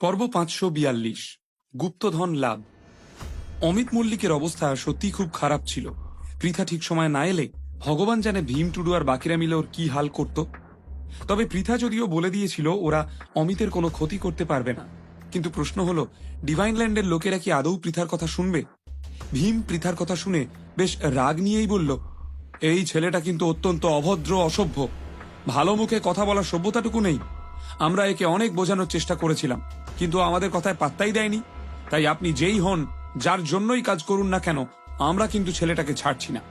পর্ব 542 গুপ্তধন লাভ। অমিত মল্লিকের অবস্থা সত্যি খুব খারাপ ছিল। পৃথা ঠিক সময় না এলে ভগবান জানে ভীম, টুডু আর বাকিরা মিলে ওর কি হাল করত। তবে পৃথা যদিও বলে দিয়েছিল ওরা অমিতের কোনো ক্ষতি করতে পারবে না, কিন্তু প্রশ্ন হলো ডিভাইন ল্যান্ডের লোকেরা কি আদৌ পৃথার কথা শুনবে? ভীম পৃথার কথা শুনে বেশ রাগ নিয়েই বলল, এই ছেলেটা কিন্তু অত্যন্ত অভদ্র, অসভ্য। ভালো মুখে কথা বলার সভ্যতাটুকু নেই। আমরা একে অনেক বোঝানোর চেষ্টা করেছিলাম, কিন্তু আমাদের কথায় পাত্তাই দেয়নি। তাই আপনি যেই হন, যার জন্যই কাজ করুন না কেন, আমরা কিন্তু ছেলেটাকে ছাড়ছি না।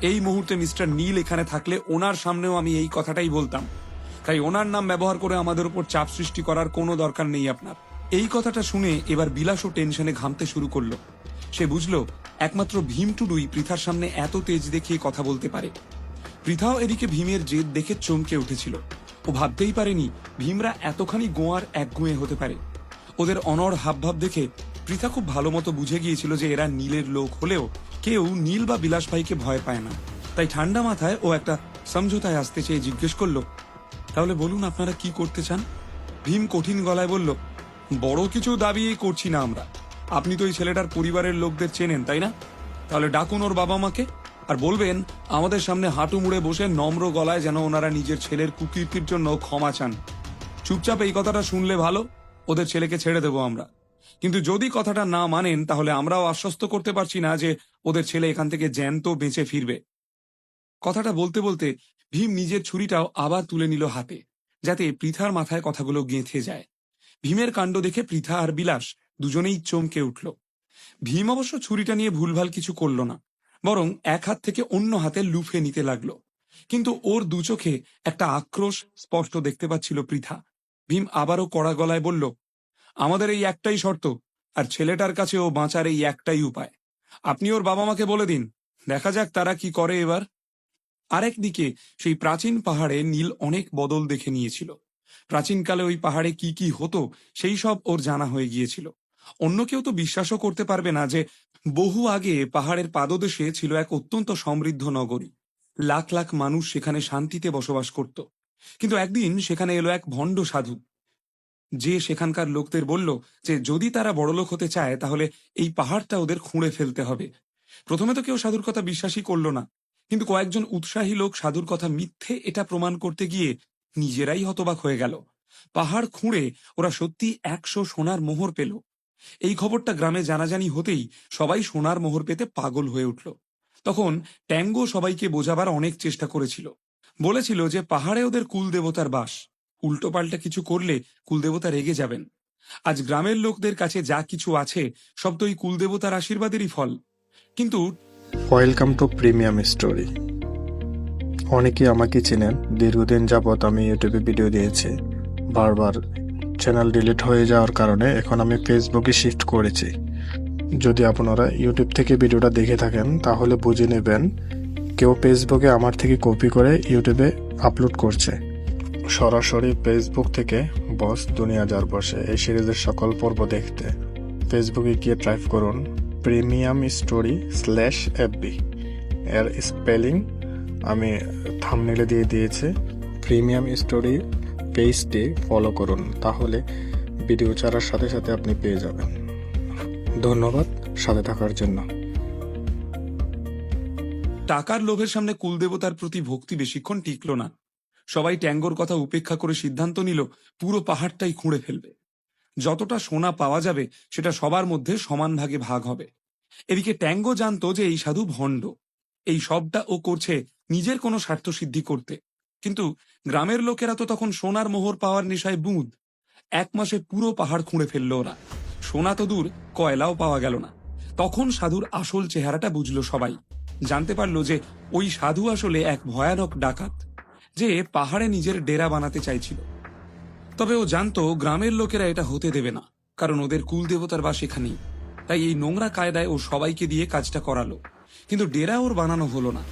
এই মুহূর্তে মিস্টার নীল এখানে থাকলে ওনার সামনেও আমি এই কথাটাই বলতাম। তাই ওনার নাম ব্যবহার করে আমাদের উপর চাপ সৃষ্টি করার কোনো দরকার নেই আপনার। এই কথাটা শুনে এবার বিলাসও টেনশনে ঘামতে শুরু করলো। সে বুঝলো একমাত্র ভীম টুডুই পৃথার সামনে এত তেজ দেখিয়ে কথা বলতে পারে। পৃথাও এদিকে ভীমের জেদ দেখে চমকে উঠেছিল। ও ভাবতেই পারেনি ভীমরা এতখানি গোয়ার একগুঁয়ে হতে পারে। ওদের অনড় হাবভাব দেখে পৃথা খুব ভালো মতো বুঝে গিয়েছিল যে এরা নীলের লোক হলেও কেউ নীল বা বিলাস ভাইকে ভয় পায় না। তাই ঠান্ডা মাথায় ও একটা সমঝোতায় আসতে চেয়ে জিজ্ঞেস করলো, তাহলে বলুন আপনারা কি করতে চান? ভীম কঠিন গলায় বলল, বড় কিছু দাবি করছি না আমরা। আপনি তো এই ছেলেটার পরিবারের লোকদের চেনেন, তাই না? তাহলে ডাকুন ওর বাবা মাকে, আর বলবেন আমাদের সামনে হাঁটু মুড়ে বসে নম্র গলায় যেন ওনারা নিজের ছেলের কুকীর্তির জন্য ক্ষমা চান। চুপচাপ এই কথাটা শুনলে ভালো, ওদের ছেলেকে ছেড়ে দেবো আমরা। কিন্তু যদি কথাটা না মানেন তাহলে আমরাও আশ্বস্ত করতে পারছি না যে ওদের ছেলে এখান থেকে জ্যান্ত বেঁচে ফিরবে। কথাটা বলতে বলতে ভীম নিজের ছুরিটাও আবার তুলে নিল হাতে, যাতে পৃথার মাথায় কথাগুলো গেঁথে যায়। ভীমের কাণ্ড দেখে পৃথা আর বিলাস দুজনেই চমকে উঠল। ভীম অবশ্য ছুরিটা নিয়ে ভুলভাল কিছু করল না, বরং এক হাত থেকে অন্য হাতে লুফে নিতে লাগলো। কিন্তু ওর দু চোখে একটা আক্রোশ স্পষ্ট দেখতে পাচ্ছিল পৃথা। ভীম আবারও কড়া গলায় বলল, আমাদের এই একটাই শর্ত, আর ছেলেটার কাছে ও বাঁচার এই একটাই উপায়। আপনি ওর বাবা মাকে বলে দিন, দেখা যাক তারা কি করে এবার। আরেকদিকে সেই প্রাচীন পাহাড়ে নীল অনেক বদল দেখে নিয়েছিল। প্রাচীনকালে ওই পাহাড়ে কি কি হতো সেই সব ওর জানা হয়ে গিয়েছিল। অন্য কেউ তো বিশ্বাসও করতে পারবে না যে বহু আগে পাহাড়ের পাদদেশে ছিল এক অত্যন্ত সমৃদ্ধ নগরী। লাখ লাখ মানুষ সেখানে শান্তিতে বসবাস করত। কিন্তু একদিন সেখানে এলো এক ভণ্ড সাধু, যে সেখানকার লোকদের বলল যে যদি তারা বড়লোক হতে চায় তাহলে এই পাহাড়টা ওদের খুঁড়ে ফেলতে হবে। প্রথমে তো কেউ সাধুর কথা বিশ্বাসই করল না, কিন্তু কয়েকজন উৎসাহী লোক সাধুর কথা মিথ্যে এটা প্রমাণ করতে গিয়ে নিজেরাই হতবাক হয়ে গেল। পাহাড় খুঁড়ে ওরা সত্যি 100 সোনার মোহর পেল। এই খবরটা গ্রামে জানাজানি হতেই সবাই সোনার মোহর পেতে পাগল হয়ে উঠল। তখন ট্যাঙ্গো সবাইকে বোঝাবার অনেক চেষ্টা করেছিল। বলেছিল যে পাহাড়ে ওদের কুলদেবতার বাস, উল্টো পাল্টা কিছু করলে কুলদেবতা রেগে যাবেন। আজ গ্রামের লোকদের কাছে যা কিছু আছে সব তো এই কুলদেবতার আশীর্বাদেরই ফল। কিন্তু ওয়েলকাম টু প্রিমিয়াম স্টোরি। অনেকেই আমাকে চেনেন। দীর্ঘদিন যাবৎ আমি ইউটিউবে ভিডিও দিয়েছি। বারবার চ্যানেল ডিলিট হয়ে যাওয়ার কারণে এখন আমি ফেসবুকে শিফট করেছি। যদি আপনারা ইউটিউব থেকে ভিডিওটা দেখে থাকেন তাহলে বুঝে নেবেন কেউ ফেসবুকে আমার থেকে কপি করে ইউটিউবে আপলোড করছে। সরাসরি ফেসবুক থেকে বস দুনিয়া যার বসে এই সিরিজের সকল পর্ব দেখতে ফেসবুকে গিয়ে টাইপ করুন premium_story/fb। এর স্পেলিং আমি থাম্বনেইলে দিয়ে দিয়েছি। প্রিমিয়াম স্টোরি পেজটি ফলো করুন, তাহলে ভিডিও ছাড়ার সাথে সাথে আপনি পেয়ে যাবেন। ধন্যবাদ সাথে থাকার জন্য। টাকার লোভের সামনে কুলদেবতার প্রতি ভক্তি বেশিক্ষণ টিকল না। সবাই ট্যাঙ্গোর কথা উপেক্ষা করে সিদ্ধান্ত নিল পুরো পাহাড়টাই খুঁড়ে ফেলবে। যতটা সোনা পাওয়া যাবে সেটা সবার মধ্যে সমান ভাগে ভাগ হবে। এদিকে ট্যাঙ্গো জানতো যে এই সাধু ভণ্ড। এই সবটা ও করছে নিজের কোনো স্বার্থ সিদ্ধি করতে। কিন্তু গ্রামের লোকেরা তো তখন সোনার মোহর পাওয়ার নেশায় বুঁদ। 1 মাসে পুরো পাহাড় খুঁড়ে ফেললো ওরা। সোনা তো দূর, কয়লাও পাওয়া গেল না। তখন সাধুর আসল চেহারাটা বুঝলো সবাই। জানতে পারলো যে ওই সাধু আসলে এক ভয়ানক ডাকাত, যে পাহাড়ে নিজের ডেরা বানাতে চাইছিল। তবে ও জানতো গ্রামের লোকেরা এটা হতে দেবে না, কারণ ওদের কুলদেবতার বাস এখানেই। তাই এই নোংরা কায়দায় ও সবাইকে দিয়ে কাজটা করালো। কিন্তু ডেরা ওর বানানো হলো না,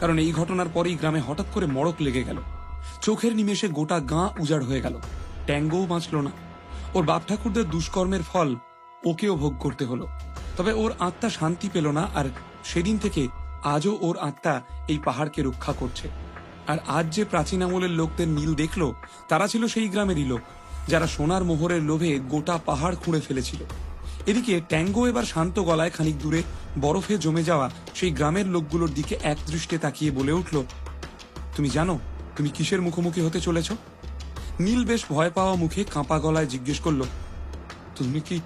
কারণ এই ঘটনার পরেই গ্রামে হঠাৎ করে মড়ক লেগে গেল। চোখের নিমেষে গোটা গাঁ উজাড় হয়ে গেল। ট্যাঙ্গোও বাঁচল না। ওর বাপ ঠাকুরদের দুষ্কর্মের ফল ওকেও ভোগ করতে হলো। তবে ওর আত্মা শান্তি পেল না, আর সেদিন থেকে আজও ওর আত্মা এই পাহাড়কে রক্ষা করছে। আর আজ যে প্রাচীন আমলের লোকদের মিল দেখলো, তারা ছিল সেই গ্রামেরই লোক। যারা সোনার মোহরের লোভে গোটা পাহাড় খুঁড়ে ফেলেছিল। এদিকে ট্যাঙ্গো এবার শান্ত গলায় খানিক দূরে বরফে জমে যাওয়া সেই গ্রামের লোকগুলোর দিকে এক দৃষ্টে তাকিয়ে বলে উঠল, তুমি জানো তুমি কিসের মুখোমুখি হতে চলেছ? নীল বেশ ভয় পাওয়া মুখে কাঁপা গলায় জিজ্ঞেস করল, তুমি কি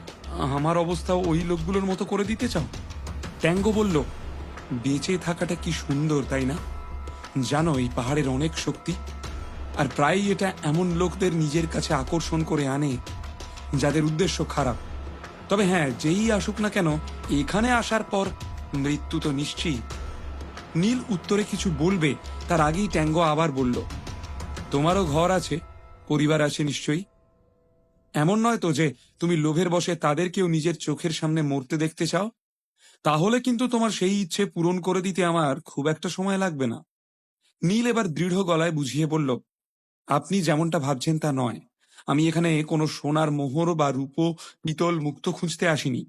আমার অবস্থা ওই লোকগুলোর মতো করে দিতে চাও? ট্যাঙ্গো বলল, বেঁচে থাকাটা কি সুন্দর, তাই না? জানো এই পাহাড়ের অনেক শক্তি, আর প্রায়ই এটা এমন লোকদের নিজের কাছে আকর্ষণ করে আনে যাদের উদ্দেশ্য খারাপ। তবে হ্যাঁ, যেই আসুক না কেন, এখানে আসার পর মৃত্যু তো নিশ্চিত। নীল উত্তরে কিছু বলবে তার আগেই ট্যাঙ্গো আবার বলল, তোমারও ঘর আছে, পরিবার আছে নিশ্চয়ই। এমন নয় তো যে তুমি লোভের বশে তাদেরকেও নিজের চোখের সামনে মরতে দেখতে চাও? তাহলে কিন্তু তোমার সেই ইচ্ছে পূরণ করে দিতে আমার খুব একটা সময় লাগবে না। নীল এবার দৃঢ় গলায় বুঝিয়ে বলল, আপনি যেমনটা ভাবছেন তা নয়। আমি এখানে কোনো সোনার মোহর বা রূপো পিতল মুক্ত খুঁজতে আসিনি।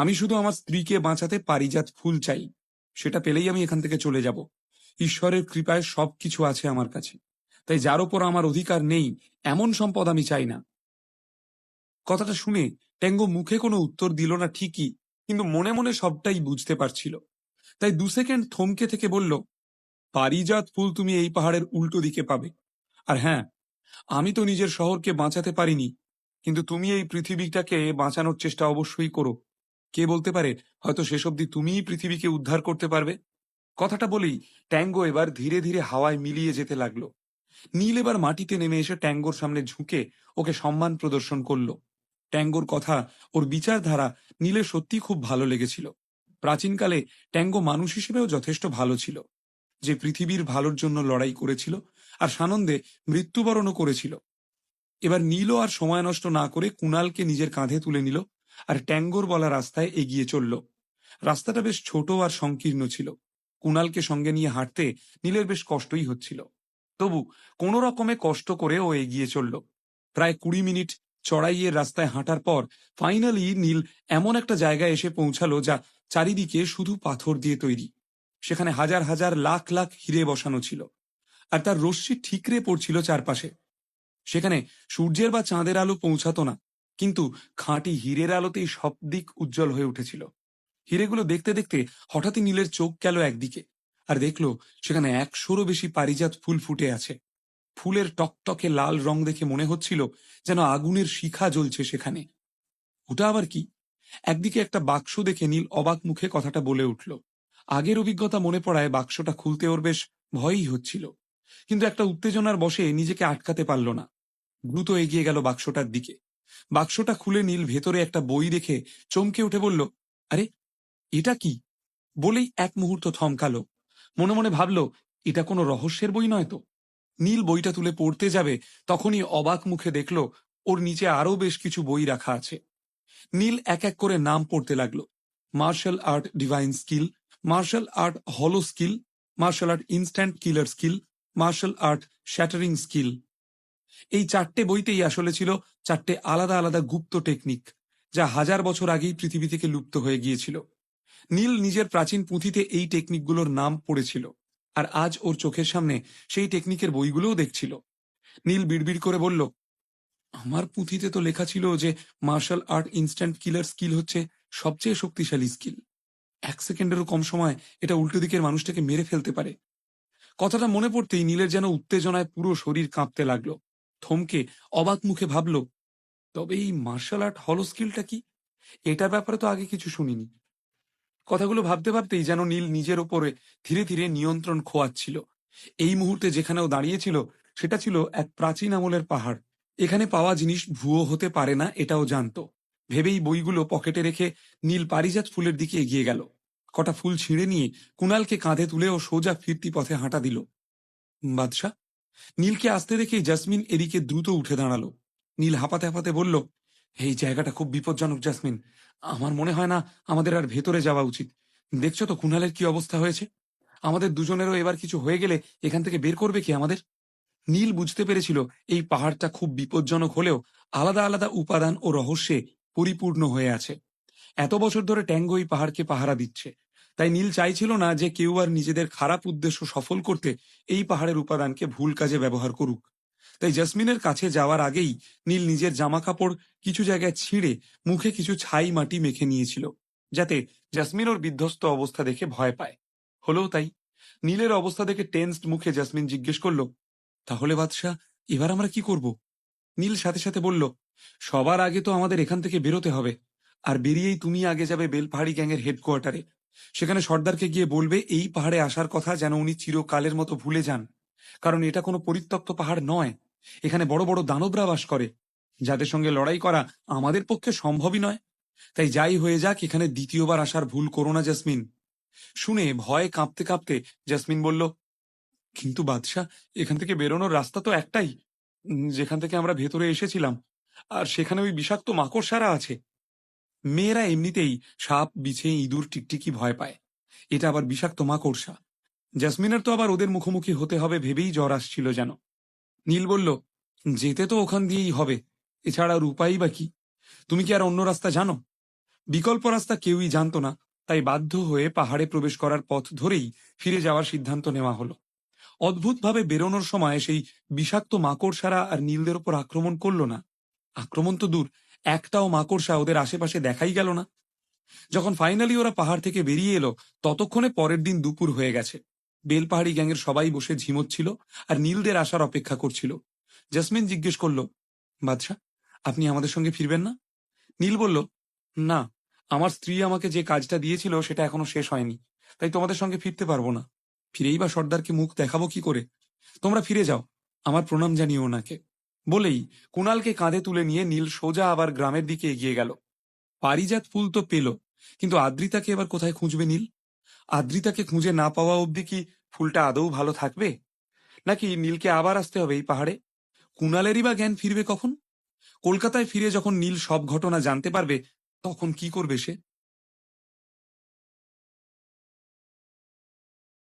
আমি শুধু আমার স্ত্রীকে বাঁচাতে পারিজাত ফুল চাই। সেটা পেলেই আমি এখান থেকে চলে যাব। ঈশ্বরের কৃপায় সবকিছু আছে আমার কাছে, তাই যার ওপর আমার অধিকার নেই এমন সম্পদ আমি চাই না। কথাটা শুনে ট্যাঙ্গো মুখে কোনো উত্তর দিল না ঠিকই, কিন্তু মনে মনে সবটাই বুঝতে পারছিল। তাই 2 সেকেন্ড থমকে থেকে বলল, পারিজাত ফুল তুমি এই পাহাড়ের উল্টো দিকে পাবে। আর হ্যাঁ, আমি তো নিজের শহরকে বাঁচাতে পারিনি, কিন্তু তুমি এই পৃথিবীটাকে বাঁচানোর চেষ্টা অবশ্যই করো। কে বলতে পারে, হয়তো শেষ অবধি তুমিই পৃথিবীকে উদ্ধার করতে পারবে। কথাটা বলেই ট্যাঙ্গো এবার ধীরে ধীরে হাওয়ায় মিলিয়ে যেতে লাগলো। নীল এবার মাটিতে নেমে এসে ট্যাঙ্গোর সামনে ঝুঁকে ওকে সম্মান প্রদর্শন করলো। ট্যাঙ্গোর কথা, ওর বিচারধারা নীলের সত্যি খুব ভালো লেগেছিল। প্রাচীনকালে ট্যাঙ্গো মানুষ হিসেবেও যথেষ্ট ভালো ছিল, যে পৃথিবীর ভালোর জন্য লড়াই করেছিল আর সানন্দে মৃত্যুবরণও করেছিল। এবার নীলও আর সময় নষ্ট না করে কুণালকে নিজের কাঁধে তুলে নিল আর ট্যাঙ্গোর বলা রাস্তায় এগিয়ে চলল। রাস্তাটা বেশ ছোট আর সংকীর্ণ ছিল। কুণালকে সঙ্গে নিয়ে হাঁটতে নীলের বেশ কষ্টই হচ্ছিল, তবু কোনো রকমে কষ্ট করে ও এগিয়ে চলল। প্রায় 20 মিনিট চড়াইয়ের রাস্তায় হাঁটার পর ফাইনালি নীল এমন একটা জায়গায় এসে পৌঁছালো যা চারিদিকে শুধু পাথর দিয়ে তৈরি। সেখানে হাজার হাজার লাখ লাখ হিরে বসানো ছিল, আর তার রশ্মি ঠিকরে পড়ছিল চারপাশে। সেখানে সূর্যের বা চাঁদের আলো পৌঁছাতো না, কিন্তু খাঁটি হীরের আলোতেই সব দিক উজ্জ্বল হয়ে উঠেছিল। হিরেগুলো দেখতে দেখতে হঠাৎই নীলের চোখ গেল একদিকে, আর দেখলো সেখানে 100-ও বেশি পারিজাত ফুল ফুটে আছে। ফুলের টকটকে লাল রং দেখে মনে হচ্ছিল যেন আগুনের শিখা জ্বলছে সেখানে। ওটা আবার কি? একদিকে একটা বাক্স দেখে নীল অবাক মুখে কথাটা বলে উঠল। আগের অভিজ্ঞতা মনে পড়ায় বাক্সটা খুলতে ওর বেশ ভয়ই হচ্ছিল, কিন্তু একটা উত্তেজনার বশে নিজেকে আটকাতে পারল না। দ্রুত এগিয়ে গেল বাক্সটার দিকে। বাক্সটা খুলে নীল ভেতরে একটা বই দেখে চমকে উঠে বলল, আরে এটা কি? বলেই এক মুহূর্ত থমকালো। মনে মনে ভাবল, এটা কোনো রহস্যের বই নয় তো? নীল বইটা তুলে পড়তে যাবে, তখনই অবাক মুখে দেখল ওর নিচে আরো বেশ কিছু বই রাখা আছে। নীল এক এক করে নাম পড়তে লাগলো। Martial art divine skill, martial art হলো skill, martial art instant killer skill, martial art shattering skill. এই 4টে বইতেই আসলে ছিল 4টে আলাদা আলাদা গুপ্ত টেকনিক, যা হাজার বছর আগেই পৃথিবী থেকে লুপ্ত হয়ে গিয়েছিল। নীল নিজের প্রাচীন পুঁথিতে এই টেকনিকগুলোর নাম পড়েছিল, আর আজ ওর চোখের সামনে সেই টেকনিকের বইগুলোও দেখছিল। নীল বিড়বিড় করে বলল, আমার পুঁথিতে তো লেখা ছিল যে martial art instant killer skill হচ্ছে সবচেয়ে শক্তিশালী স্কিল। 1 সেকেন্ডেরও কম সময় এটা উল্টো দিকের মানুষটাকে মেরে ফেলতে পারে। কথাটা মনে পড়তেই নীলের যেন উত্তেজনায় পুরো শরীর কাঁপতে লাগলো। থমকে অবাক মুখে ভাবল, তবে এই মার্শাল আর্ট হলো স্কিলটা কি? এটার ব্যাপারে তো আগে কিছু শুনিনি। কথাগুলো ভাবতে ভাবতেই যেন নীল নিজের ওপরে ধীরে ধীরে নিয়ন্ত্রণ খোয়াচ্ছিল। এই মুহূর্তে যেখানেও দাঁড়িয়েছিল সেটা ছিল এক প্রাচীন আমলের পাহাড়। এখানে পাওয়া জিনিস ভুয়ো হতে পারে না, এটাও জানতো। ভেবেই বইগুলো পকেটে রেখে নীল পারিজাত ফুলের দিকে এগিয়ে গেল। কটা ফুল ছিঁড়ে নিয়ে কুণালকে কাঁধে তুলে ও সোজা ফিরতি পথে হাঁটা দিল। বাদশা, নীলকে আসতে দেখেই জাসমিন এদিকে দ্রুত উঠে দাঁড়ালো। নীল হাঁপাতে হাঁপাতে বলল, এই জায়গাটা খুব বিপজ্জনক জাসমিন। আমার মনে হয় না আমাদের আর ভেতরে যাওয়া উচিত। দেখছো তো কুণালের কি অবস্থা হয়েছে। আমাদের দুজনেরও এবার কিছু হয়ে গেলে এখান থেকে বের করবে কি আমাদের? নীল বুঝতে পেরেছিল এই পাহাড়টা খুব বিপজ্জনক হলেও আলাদা আলাদা উপাদান ও রহস্যে পরিপূর্ণ হয়ে আছে। এত বছর ধরে ট্যাঙ্গো এই পাহাড়কে পাহারা দিচ্ছে, তাই নীল চাইছিল না যে কেউ আর নিজেদের খারাপ উদ্দেশ্য সফল করতে এই পাহাড়ের উপাদানকে ভুল কাজে ব্যবহার করুক। তাই জাসমিনের কাছে যাওয়ার আগেই নীল নিজের জামা কাপড় কিছু জায়গায় ছিঁড়ে মুখে কিছু ছাই মাটি মেখে নিয়েছিল, যাতে জাসমিন ওর বিধ্বস্ত অবস্থা দেখে ভয় পায়। হলেও তাই। নীলের অবস্থা দেখে টেন্সড মুখে জাসমিন জিজ্ঞেস করল, তাহলে বাদশাহ, এবার আমরা কি করব? নীল সাথে সাথে বলল, সবার আগে তো আমাদের এখান থেকে বেরোতে হবে। আর বেরিয়েই তুমি আগে যাবে বেলপাহাড়ি গ্যাংয়ের হেডকোয়ার্টারে। সেখানে সর্দারকে গিয়ে বলবে এই পাহাড়ে আসার কথা যেন উনি চিরকালের মতো ভুলে যান। কারণ এটা কোনো পরিত্যক্ত পাহাড় নয়, এখানে বড় বড় দানবরা বাস করে, যাদের সঙ্গে লড়াই করা আমাদের পক্ষে সম্ভবই নয়। তাই যাই হয়ে যাক, এখানে দ্বিতীয়বার আসার ভুল করো না জাসমিন। শুনে ভয়ে কাঁপতে কাঁপতে জাসমিন বলল, কিন্তু বাদশাহ, এখান থেকে বেরোনোর রাস্তা তো একটাই, যেখান থেকে আমরা ভেতরে এসেছিলাম, আর সেখানে ওই বিষাক্ত মাকড়সারা আছে। মেয়েরা এমনিতেই সাপ, বিছে, ইঁদুর, টিকটিকি ভয় পায়, এটা আবার বিষাক্ত মাকড়সা। জাসমিনের তো আবার ওদের মুখোমুখি হতে হবে ভেবেই জ্বর আসছিল যেন। নীল বলল, যেতে তো ওখান দিয়েই হবে, এছাড়া আর উপায়ই বা কি? তুমি কি আর অন্য রাস্তা জানো? বিকল্প রাস্তা কেউই জানতো না, তাই বাধ্য হয়ে পাহাড়ে প্রবেশ করার পথ ধরেই ফিরে যাওয়ার সিদ্ধান্ত নেওয়া হলো। অদ্ভুতভাবে বেরোনোর সময় সেই বিষাক্ত মাকড়সারা আর নীলদের ওপর আক্রমণ করলো না। আক্রমণ তো দূর, একটাও মাকড়সা ওদের আশেপাশে দেখাই গেল না। যখন ফাইনালি ওরা পাহাড় থেকে বেরিয়ে এলো, ততক্ষণে পরের দিন দুপুর হয়ে গেছে। বেলপাহাড়ি গ্যাংয়ের সবাই বসে ঝিমোচ্ছিল আর নীলদের আসার অপেক্ষা করছিল। জাসমিন জিজ্ঞেস করল, বাদশাহ, আপনি আমাদের সঙ্গে ফিরবেন না? নীল বলল, না, আমার স্ত্রী আমাকে যে কাজটা দিয়েছিল সেটা এখনো শেষ হয়নি, তাই তোমাদের সঙ্গে ফিরতে পারবো না। ফিরেই বা সর্দারকে মুখ দেখাবো কি করে? তোমরা ফিরে যাও, আমার প্রণাম জানিও ওনাকে। বলেই কুণালকে কাঁধে তুলে নিয়ে নীল সোজা আবার গ্রামের দিকে এগিয়ে গেল। পারিজাত ফুল তো পেল, কিন্তু আদ্রিতাকে এবার কোথায় খুঁজবে নীল? আদ্রিতাকে খুঁজে না পাওয়া অবধি কি ফুলটা আদৌ ভালো থাকবে? নাকি নীলকে আবার আসতে হবে এই পাহাড়ে? কুণালেরই বা জ্ঞান ফিরবে কখন? কলকাতায় ফিরে যখন নীল সব ঘটনা জানতে পারবে, তখন কি করবে সে?